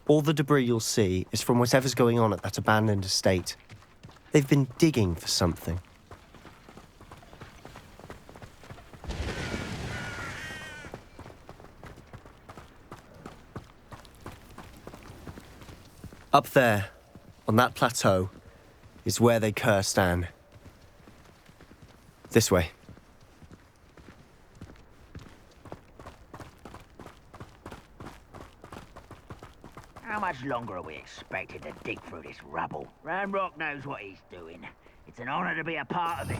All the debris you'll see is from whatever's going on at that abandoned estate. They've been digging for something. Up there, on that plateau, is where they cursed Anne. This way. How much longer are we expected to dig through this rubble? Ramrock knows what he's doing. It's an honor to be a part of it.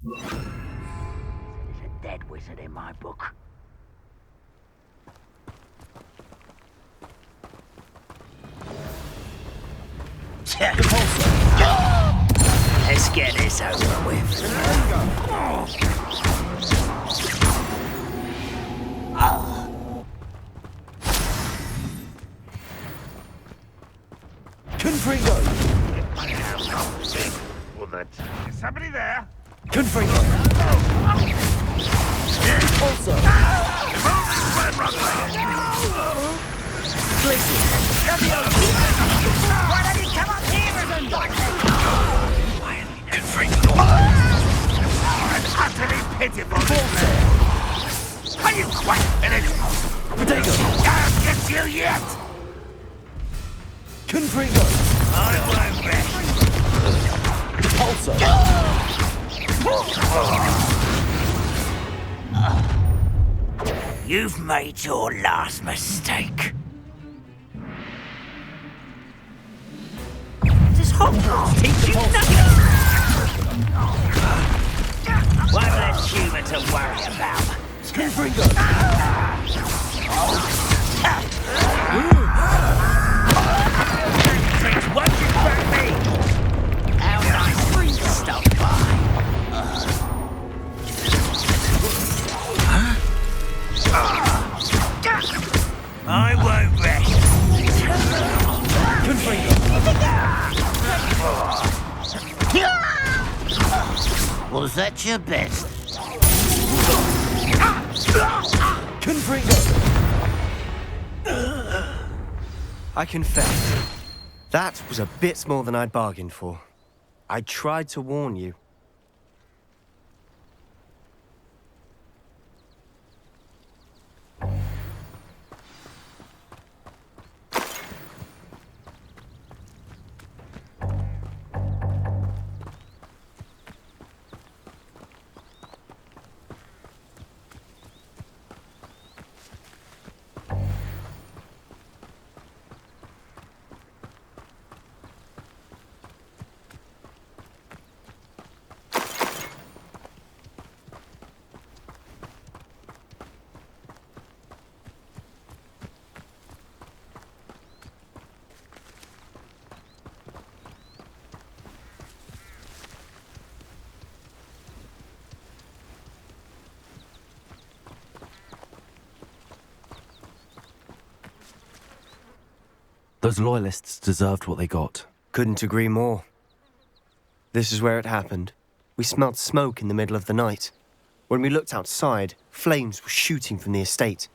There's a dead wizard in my book. Let's get this over with. Confringo! Is somebody there? Confringo! Also! Why don't you come up here and Confringo! Utterly pitiful. Are you quite finished? Potato! I'll get you yet! Confringo! I won't rest. Also! You've made your last mistake. Does Hogwarts teach you nothing? One less human to worry about. Confringo! What you burn me? How nice of you to stop by. I won't rest. Confringo! Was that your best? Confringo! I confess, that was a bit more than I'd bargained for. I tried to warn you. Those loyalists deserved what they got. Couldn't agree more. This is where it happened. We smelled smoke in the middle of the night. When we looked outside, flames were shooting from the estate.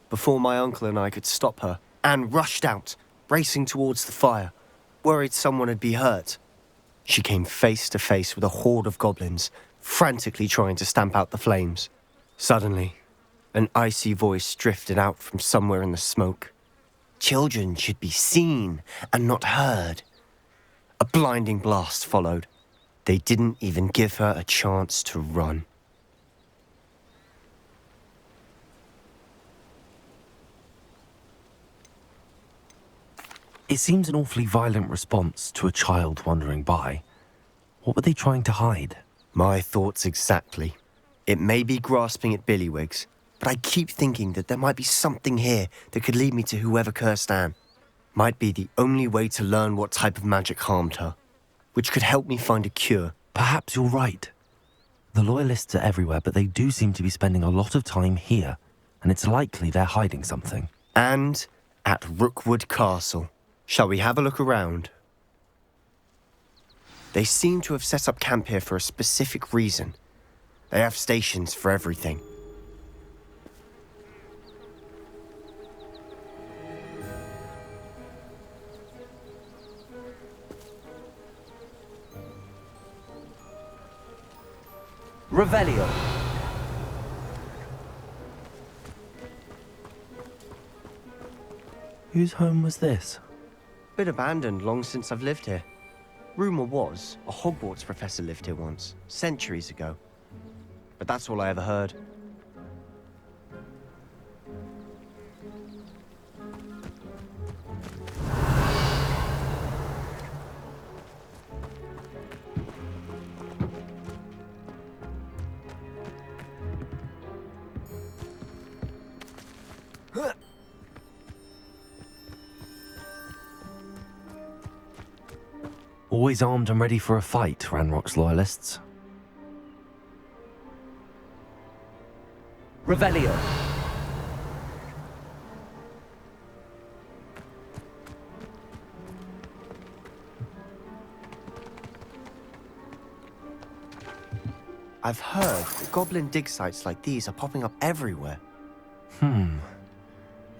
Before my uncle and I could stop her, Anne rushed out, racing towards the fire, worried someone had been hurt. She came face to face with a horde of goblins, frantically trying to stamp out the flames. Suddenly, an icy voice drifted out from somewhere in the smoke. Children should be seen and not heard. A blinding blast followed. They didn't even give her a chance to run. It seems an awfully violent response to a child wandering by. What were they trying to hide? My thoughts exactly. It may be grasping at billywhigs, but I keep thinking that there might be something here that could lead me to whoever cursed Anne. Might be the only way to learn what type of magic harmed her, which could help me find a cure. Perhaps you're right. The loyalists are everywhere, but they do seem to be spending a lot of time here, and it's likely they're hiding something. And at Rookwood Castle. Shall we have a look around? They seem to have set up camp here for a specific reason. They have stations for everything. Revelio. Whose home was this? Been abandoned long since I've lived here. Rumour was a Hogwarts professor lived here once, centuries ago. But that's all I ever heard. Always armed and ready for a fight, Ranrock's loyalists. Revelio. I've heard that goblin dig sites like these are popping up everywhere.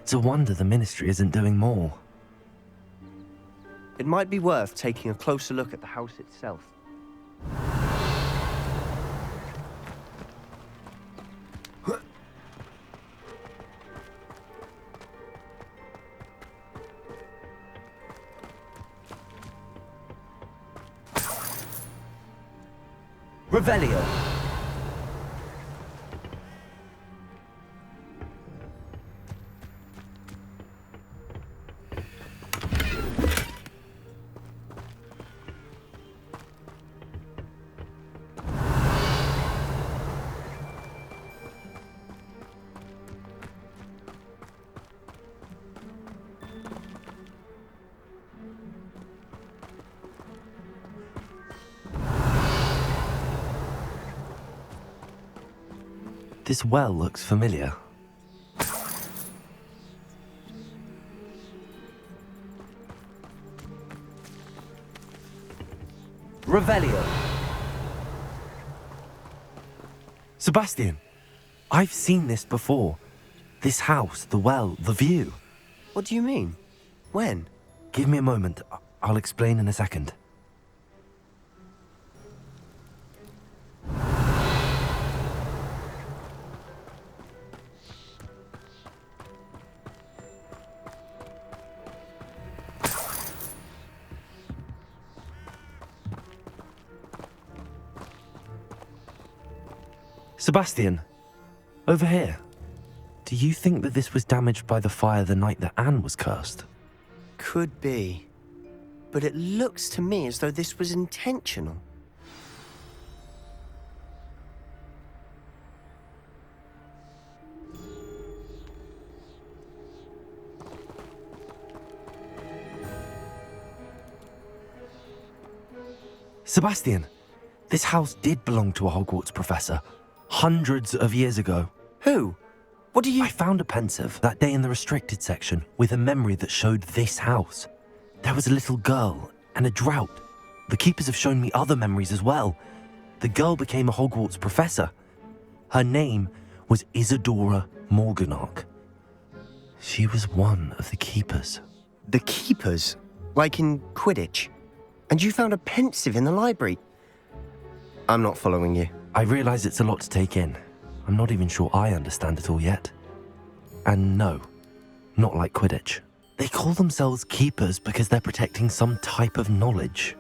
It's a wonder the Ministry isn't doing more. It might be worth taking a closer look at the house itself. Revelio. This well looks familiar. Revelio. Sebastian, I've seen this before. This house, the well, the view. What do you mean? When? Give me a moment. I'll explain in a second. Sebastian, over here. Do you think that this was damaged by the fire the night that Anne was cursed? Could be. But it looks to me as though this was intentional. Sebastian, this house did belong to a Hogwarts professor, hundreds of years ago. Who? What do you... I found a pensive that day in the restricted section with a memory that showed this house. There was a little girl and a drought. The keepers have shown me other memories as well. The girl became a Hogwarts professor. Her name was Isadora Morganach. She was one of the keepers. The keepers? Like in Quidditch? And you found a pensive in the library? I'm not following you. I realise it's a lot to take in. I'm not even sure I understand it all yet. And no, not like Quidditch. They call themselves keepers because they're protecting some type of knowledge.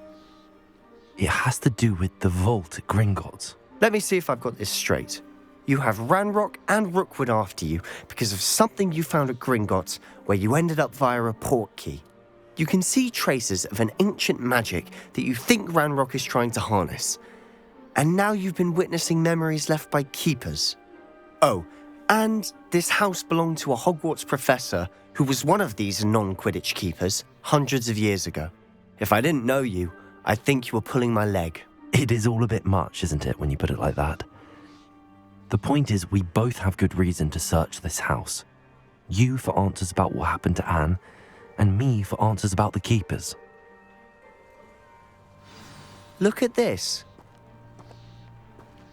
It has to do with the vault at Gringotts. Let me see if I've got this straight. You have Ranrock and Rookwood after you because of something you found at Gringotts where you ended up via a portkey. You can see traces of an ancient magic that you think Ranrock is trying to harness. And now you've been witnessing memories left by keepers. Oh, and this house belonged to a Hogwarts professor who was one of these non-Quidditch keepers hundreds of years ago. If I didn't know you, I'd think you were pulling my leg. It is all a bit much, isn't it, when you put it like that? The point is, we both have good reason to search this house. You for answers about what happened to Anne, and me for answers about the keepers. Look at this.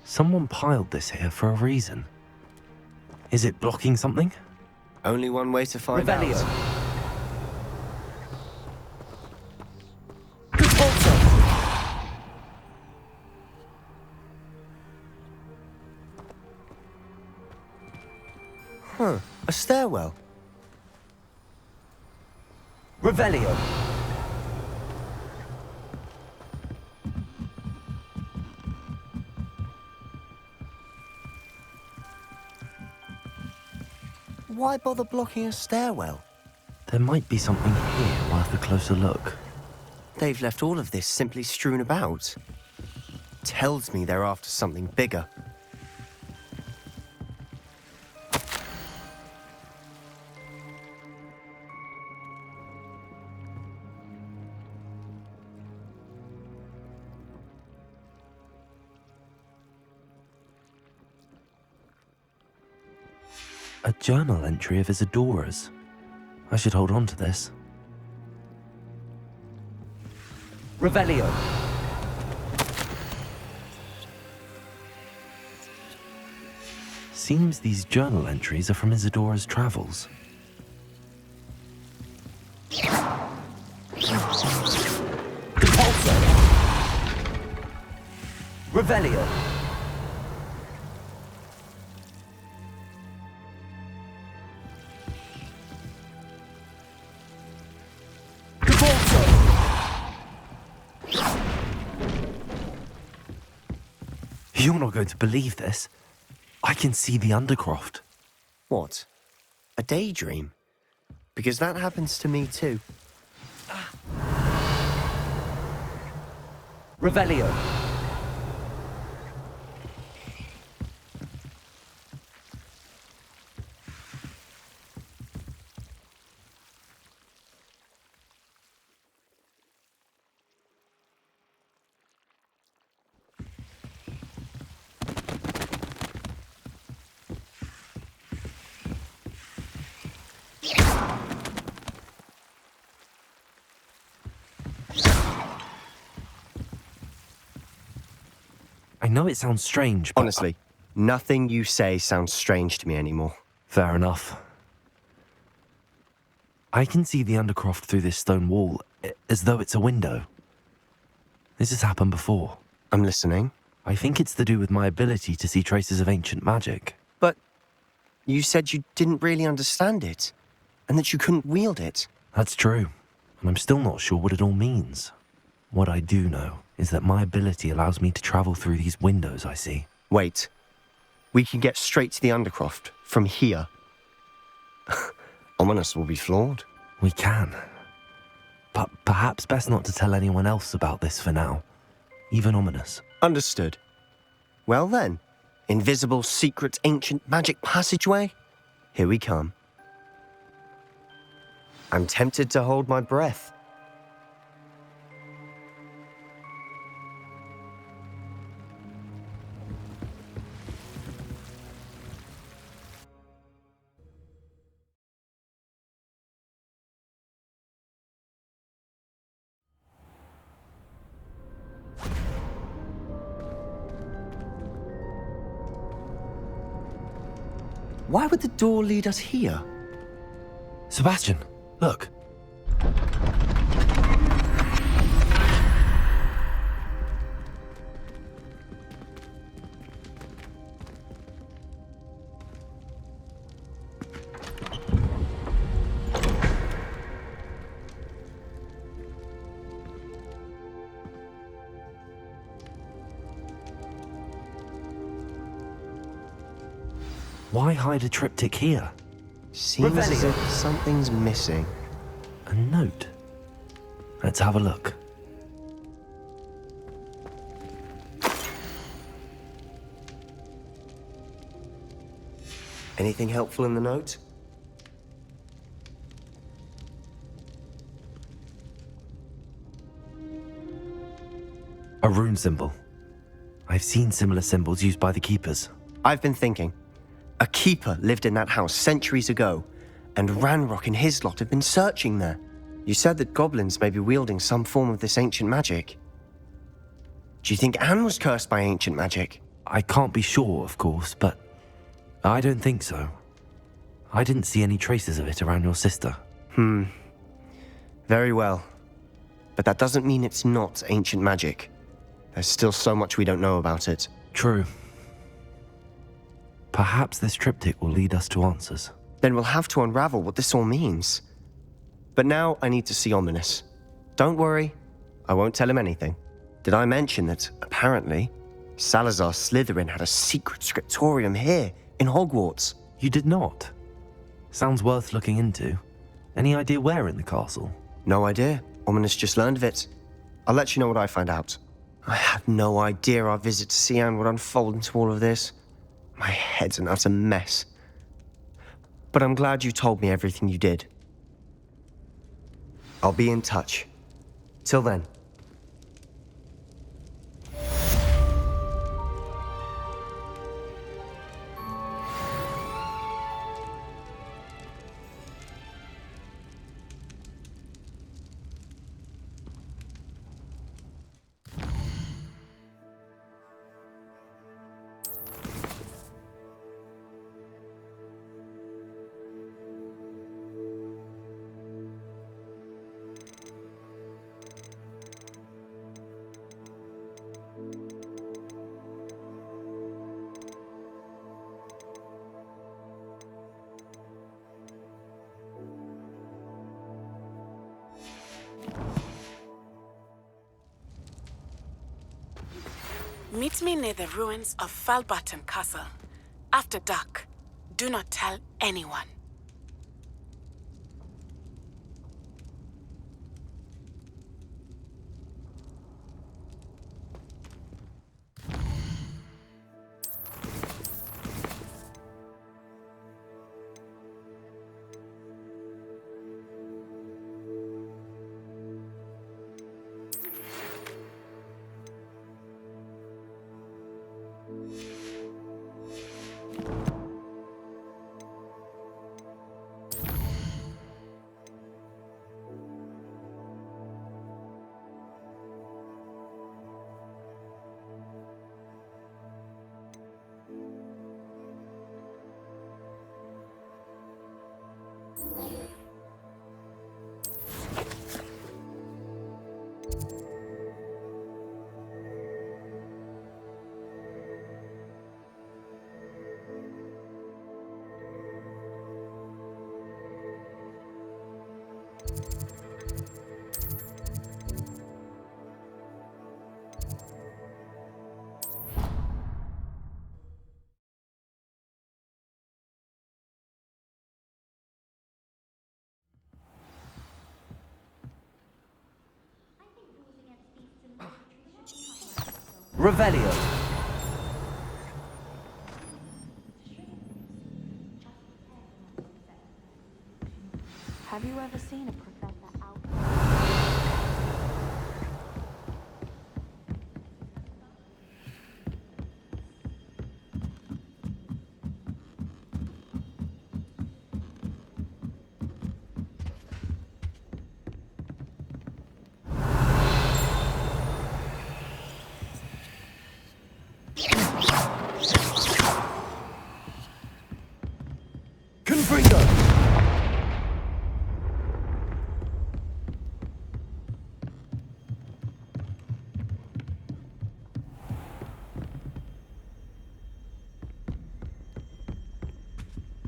Someone piled this here for a reason. Is it blocking something? Only one way to find Revelio. out. Huh, a stairwell. Revelio. Why bother blocking a stairwell? There might be something here worth a closer look. They've left all of this simply strewn about. Tells me they're after something bigger. A journal entry of Isadora's. I should hold on to this. Revelio. Seems these journal entries are from Isadora's travels. Repulsor. Revelio. You're not going to believe this. I can see the Undercroft. What? A daydream? Because that happens to me too. Revelio. I know it sounds strange, but... Honestly, nothing you say sounds strange to me anymore. Fair enough. I can see the Undercroft through this stone wall, as though it's a window. This has happened before. I'm listening. I think it's to do with my ability to see traces of ancient magic. But you said you didn't really understand it, and that you couldn't wield it. That's true, and I'm still not sure what it all means. What I do know is that my ability allows me to travel through these windows I see. Wait. We can get straight to the Undercroft from here. Ominous will be floored. We can. But perhaps best not to tell anyone else about this for now. Even Ominous. Understood. Well then, invisible, secret, ancient magic passageway? Here we come. I'm tempted to hold my breath. Why would the door lead us here? Sebastian, look. Why hide a triptych here? Seems as if something's missing. A note. Let's have a look. Anything helpful in the note? A rune symbol. I've seen similar symbols used by the keepers. I've been thinking. A keeper lived in that house centuries ago, and Ranrock and his lot have been searching there. You said that goblins may be wielding some form of this ancient magic. Do you think Anne was cursed by ancient magic? I can't be sure, of course, but I don't think so. I didn't see any traces of it around your sister. Very well. But that doesn't mean it's not ancient magic. There's still so much we don't know about it. True. Perhaps this triptych will lead us to answers. Then we'll have to unravel what this all means. But now I need to see Ominous. Don't worry, I won't tell him anything. Did I mention that, apparently, Salazar Slytherin had a secret scriptorium here, in Hogwarts? You did not? Sounds worth looking into. Any idea where in the castle? No idea. Ominous just learned of it. I'll let you know what I find out. I had no idea our visit to Cian would unfold into all of this. My head's an utter mess. But I'm glad you told me everything you did. I'll be in touch. Till then. Meet me near the ruins of Feldcroft Castle. After dark. Do not tell anyone. Revelio. Have you ever seen a professor out? Confringo!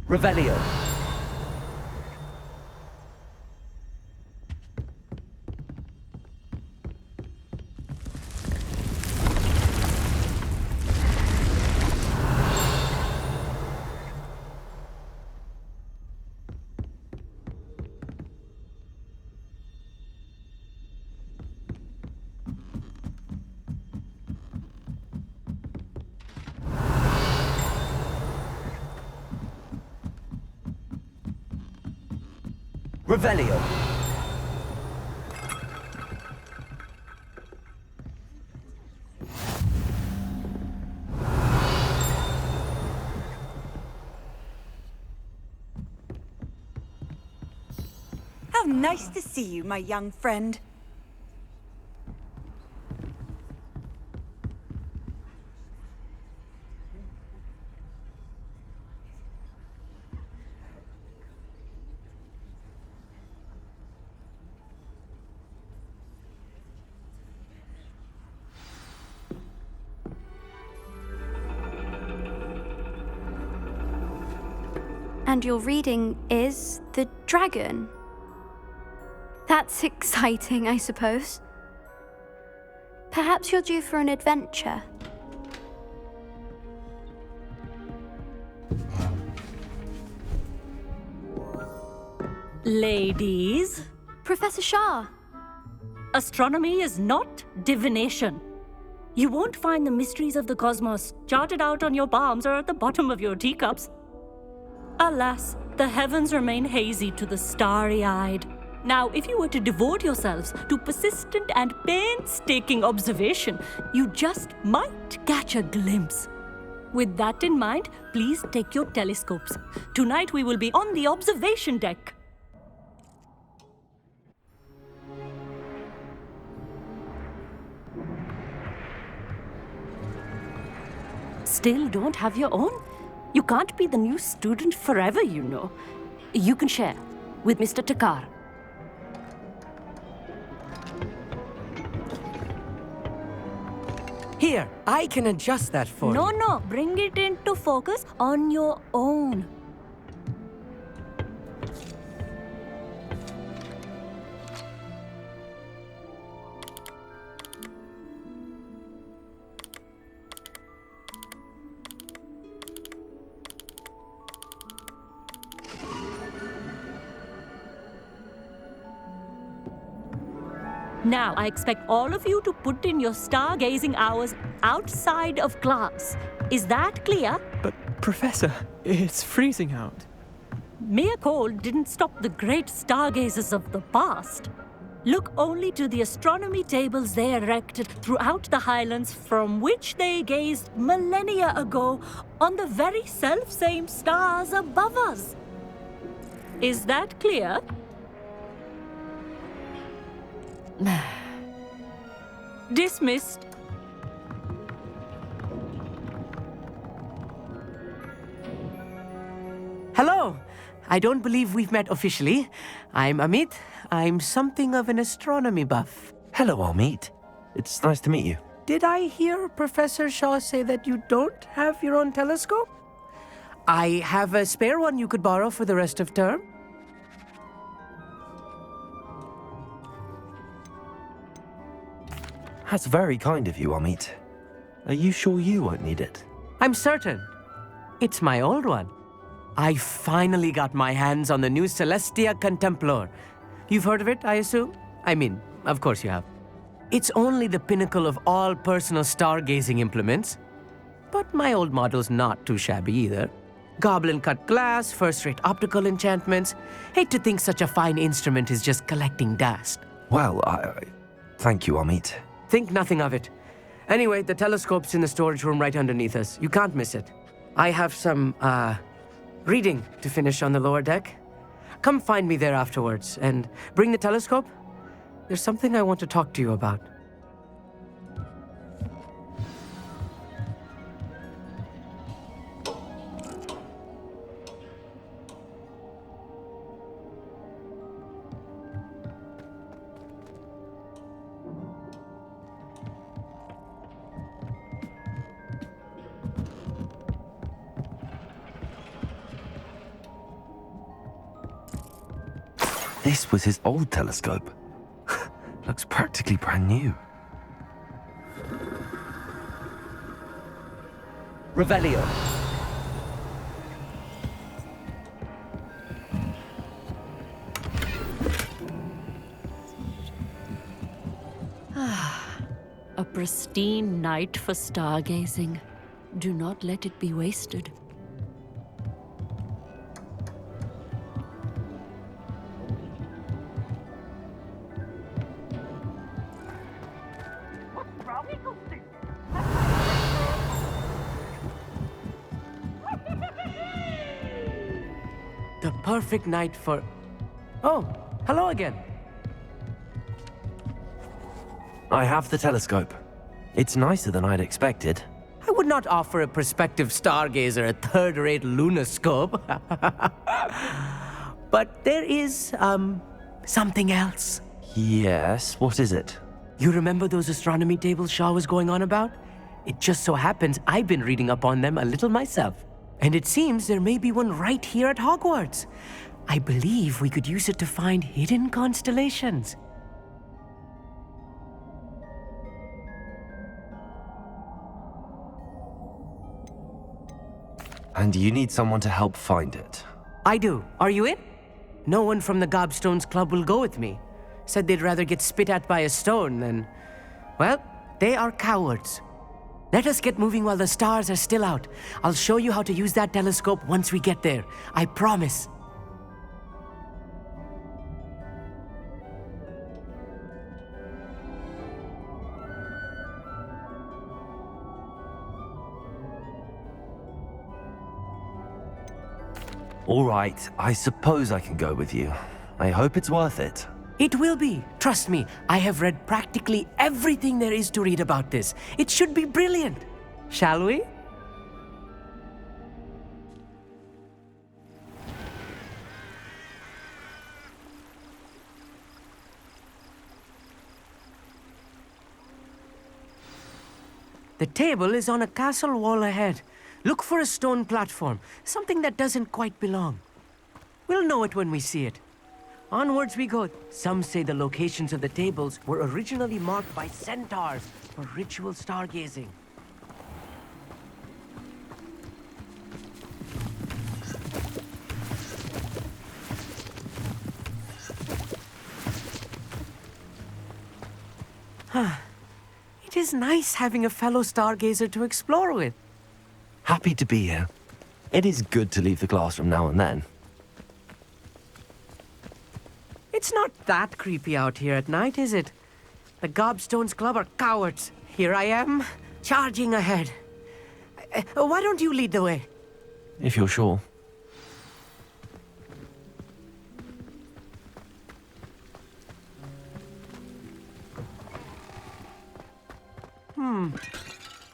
Revelio. Revelio. How nice to see you, my young friend. And your reading is the dragon. That's exciting, I suppose. Perhaps you're due for an adventure. Ladies, Professor Shah. astronomy is not divination. You won't find the mysteries of the cosmos charted out on your palms or at the bottom of your teacups. Alas, the heavens remain hazy to the starry-eyed. Now, if you were to devote yourselves to persistent and painstaking observation, you just might catch a glimpse. With that in mind, please take your telescopes. Tonight we will be on the observation deck. Still don't have your own? You can't be the new student forever, you know. You can share with Mr. Takar. Here, I can adjust that for you. No, bring it into focus on your own. Now, I expect all of you to put in your stargazing hours outside of class. Is that clear? But, Professor, it's freezing out. Mere cold didn't stop the great stargazers of the past. Look only to the astronomy tables they erected throughout the highlands from which they gazed millennia ago on the very self-same stars above us. Is that clear? Dismissed. Hello. I don't believe we've met officially. I'm Amit. I'm something of an astronomy buff. Hello, Amit. It's nice to meet you. Did I hear Professor Shaw say that you don't have your own telescope? I have a spare one you could borrow for the rest of term. That's very kind of you, Amit. Are you sure you won't need it? I'm certain. It's my old one. I finally got my hands on the new Celestia Contemplar. You've heard of it, I assume? I mean, of course you have. It's only the pinnacle of all personal stargazing implements. But my old model's not too shabby either. Goblin-cut glass, first-rate optical enchantments. Hate to think such a fine instrument is just collecting dust. Well, thank you, Amit. Think nothing of it. Anyway, the telescope's in the storage room right underneath us. You can't miss it. I have some, reading to finish on the lower deck. Come find me there afterwards, and bring the telescope. There's something I want to talk to you about. This was his old telescope. Looks practically brand new. Revelio. A pristine night for stargazing. Do not let it be wasted. The perfect night for... Oh, hello again. I have the telescope. It's nicer than I'd expected. I would not offer a prospective stargazer a third-rate lunoscope. But there is, something else. Yes, what is it? You remember those astronomy tables Shaw was going on about? It just so happens I've been reading up on them a little myself. And it seems there may be one right here at Hogwarts. I believe we could use it to find hidden constellations. And you need someone to help find it. I do. Are you in? No one from the Gobstones Club will go with me. Said they'd rather get spit at by a stone than... Well, they are cowards. Let us get moving while the stars are still out. I'll show you how to use that telescope once we get there. I promise. All right, I suppose I can go with you. I hope it's worth it. It will be. Trust me, I have read practically everything there is to read about this. It should be brilliant. Shall we? The table is on a castle wall ahead. Look for a stone platform, something that doesn't quite belong. We'll know it when we see it. Onwards we go. Some say the locations of the tables were originally marked by centaurs for ritual stargazing. It is nice having a fellow stargazer to explore with. Happy to be here. It is good to leave the classroom now and then. It's not that creepy out here at night, is it? The Gobstones Club are cowards. Here I am, charging ahead. Why don't you lead the way? If you're sure.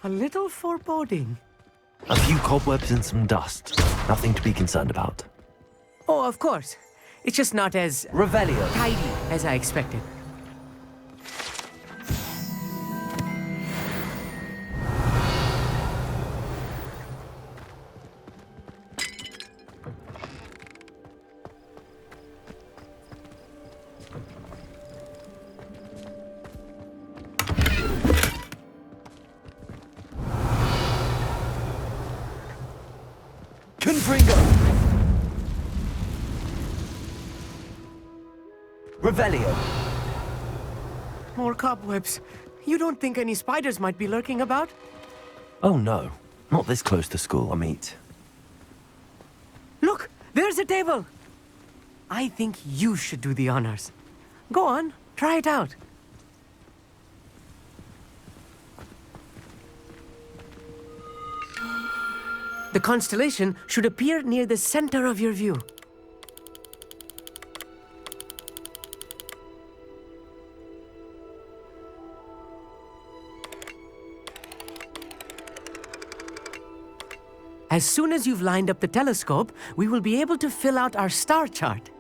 A little foreboding. A few cobwebs and some dust. Nothing to be concerned about. Oh, of course. It's just not as Revelio. tidy as I expected. Confringo! Revelio. More cobwebs. You don't think any spiders might be lurking about? Oh no, not this close to school, I mean. Look, there's a table. I think you should do the honors. Go on, try it out. The constellation should appear near the center of your view. As soon as you've lined up the telescope, we will be able to fill out our star chart.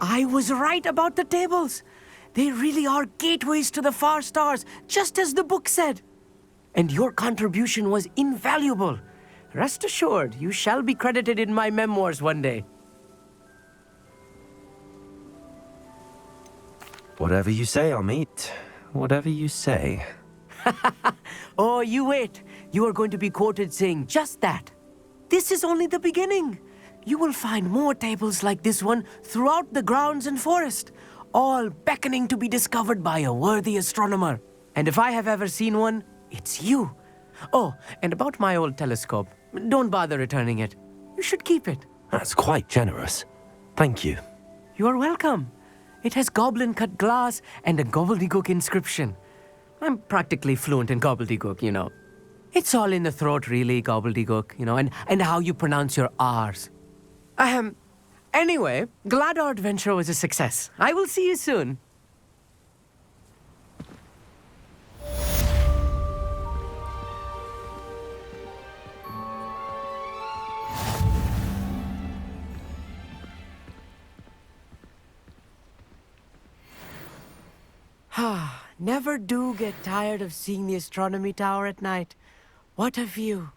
I was right about the tables. They really are gateways to the far stars, just as the book said. And your contribution was invaluable. Rest assured, you shall be credited in my memoirs one day. Whatever you say, Amit. Whatever you say. Oh, you wait. You are going to be quoted saying just that. This is only the beginning. You will find more tables like this one throughout the grounds and forest, all beckoning to be discovered by a worthy astronomer. And if I have ever seen one, it's you. Oh, and about my old telescope, don't bother returning it. You should keep it. That's quite generous. Thank you. You are welcome. It has goblin-cut glass and a gobbledygook inscription. I'm practically fluent in gobbledygook, you know. It's all in the throat, really, gobbledygook, you know, and how you pronounce your R's. Anyway, glad our adventure was a success. I will see you soon. Never do get tired of seeing the astronomy tower at night. What a view.